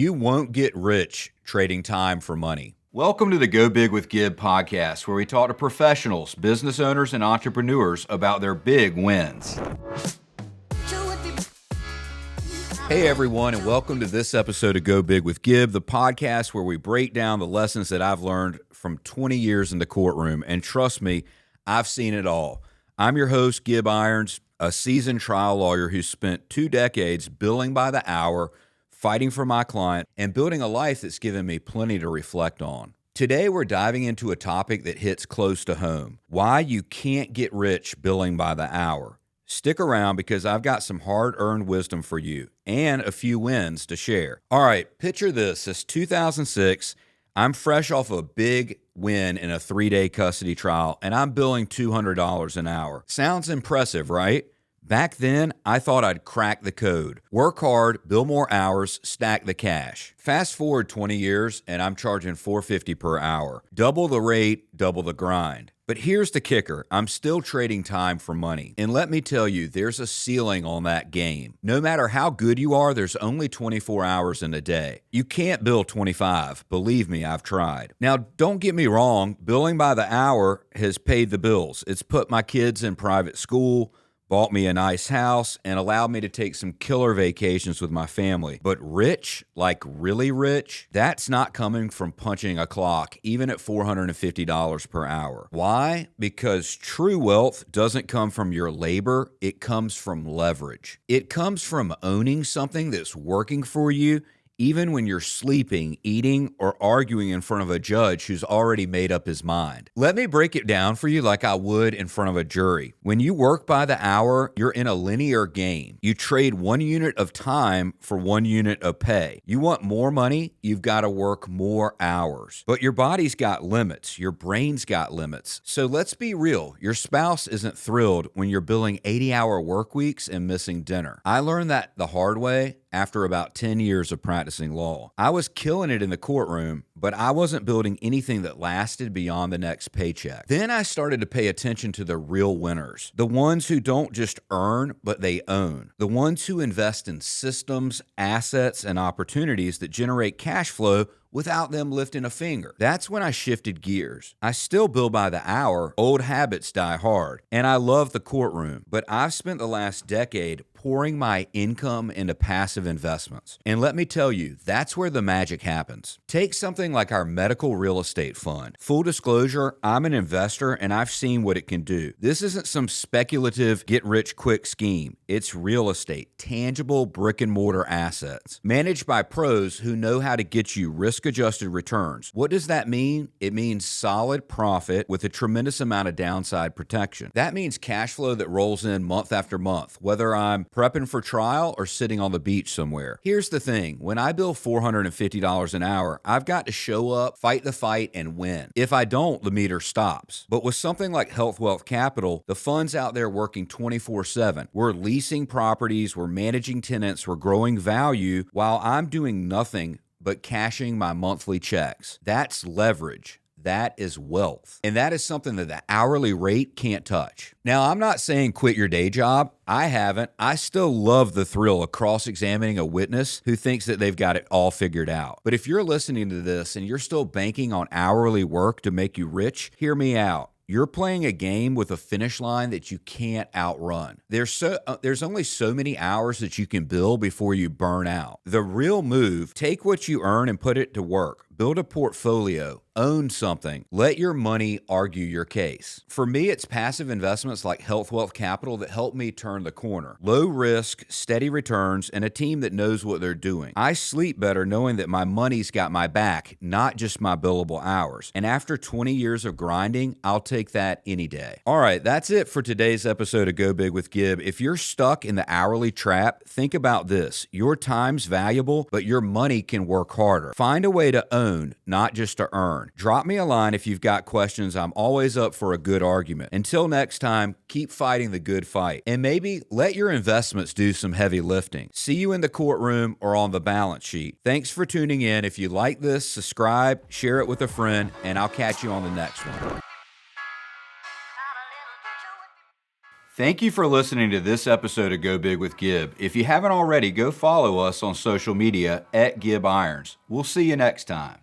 You won't get rich trading time for money. Welcome to the Go Big with Gib podcast, where we talk to professionals, business owners, and entrepreneurs about their big wins. Hey everyone, and welcome to this episode of Go Big with Gib, the podcast where we break down the lessons that I've learned from 20 years in the courtroom. And trust me, I've seen it all. I'm your host, Gib Irons, a seasoned trial lawyer who spent 2 decades billing by the hour, fighting for my client, and building a life that's given me plenty to reflect on. Today, we're diving into a topic that hits close to home: why you can't get rich billing by the hour. Stick around because I've got some hard-earned wisdom for you and a few wins to share. All right, picture this. It's 2006. I'm fresh off a big win in a 3-day custody trial, and I'm billing $200 an hour. Sounds impressive, right? Back then, I thought I'd crack the code. Work hard, bill more hours, stack the cash. Fast forward 20 years, and I'm charging $450 per hour. Double the rate, double the grind. But here's the kicker. I'm still trading time for money. And let me tell you, there's a ceiling on that game. No matter how good you are, there's only 24 hours in a day. You can't bill 25. Believe me, I've tried. Now, don't get me wrong. Billing by the hour has paid the bills. It's put my kids in private school, bought me a nice house, and allowed me to take some killer vacations with my family. But rich, like really rich, that's not coming from punching a clock, even at $450 per hour. Why? Because true wealth doesn't come from your labor, it comes from leverage. It comes from owning something that's working for you, even when you're sleeping, eating, or arguing in front of a judge who's already made up his mind. Let me break it down for you like I would in front of a jury. When you work by the hour, you're in a linear game. You trade 1 unit of time for 1 unit of pay. You want more money, you've got to work more hours. But your body's got limits. Your brain's got limits. So let's be real. Your spouse isn't thrilled when you're billing 80-hour work weeks and missing dinner. I learned that the hard way after about 10 years of practicing law. I was killing it in the courtroom, but I wasn't building anything that lasted beyond the next paycheck. Then I started to pay attention to the real winners, the ones who don't just earn, but they own, the ones who invest in systems, assets, and opportunities that generate cash flow without them lifting a finger. That's when I shifted gears. I still bill by the hour, old habits die hard, and I love the courtroom, but I've spent the last decade pouring my income into passive investments. And let me tell you, that's where the magic happens. Take something like our medical real estate fund. Full disclosure, I'm an investor and I've seen what it can do. This isn't some speculative get-rich-quick scheme. It's real estate, tangible brick-and-mortar assets, managed by pros who know how to get you risk-adjusted returns. What does that mean? It means solid profit with a tremendous amount of downside protection. That means cash flow that rolls in month after month, whether I'm prepping for trial or sitting on the beach somewhere. Here's the thing. When I bill $450 an hour, I've got to show up, fight the fight, and win. If I don't, the meter stops. But with something like Health Wealth Capital, the fund's out there working 24/7. We're leasing properties, we're managing tenants, we're growing value while I'm doing nothing but cashing my monthly checks. That's leverage. That is wealth. And that is something that the hourly rate can't touch. Now, I'm not saying quit your day job. I haven't. I still love the thrill of cross-examining a witness who thinks that they've got it all figured out. But if you're listening to this and you're still banking on hourly work to make you rich, hear me out. You're playing a game with a finish line that you can't outrun. There's only so many hours that you can bill before you burn out. The real move, take what you earn and put it to work. Build a portfolio. Own something. Let your money argue your case. For me, it's passive investments like Health Wealth Capital that help me turn the corner. Low risk, steady returns, and a team that knows what they're doing. I sleep better knowing that my money's got my back, not just my billable hours. And after 20 years of grinding, I'll take that any day. All right, that's it for today's episode of Go Big with Gib. If you're stuck in the hourly trap, think about this. Your time's valuable, but your money can work harder. Find a way to own, not just to earn. Drop me a line if you've got questions. I'm always up for a good argument. Until next time, keep fighting the good fight. And maybe let your investments do some heavy lifting. See you in the courtroom or on the balance sheet. Thanks for tuning in. If you like this, subscribe, share it with a friend, and I'll catch you on the next one. Thank you for listening to this episode of Go Big with Gib. If you haven't already, go follow us on social media at Gib Irons. We'll see you next time.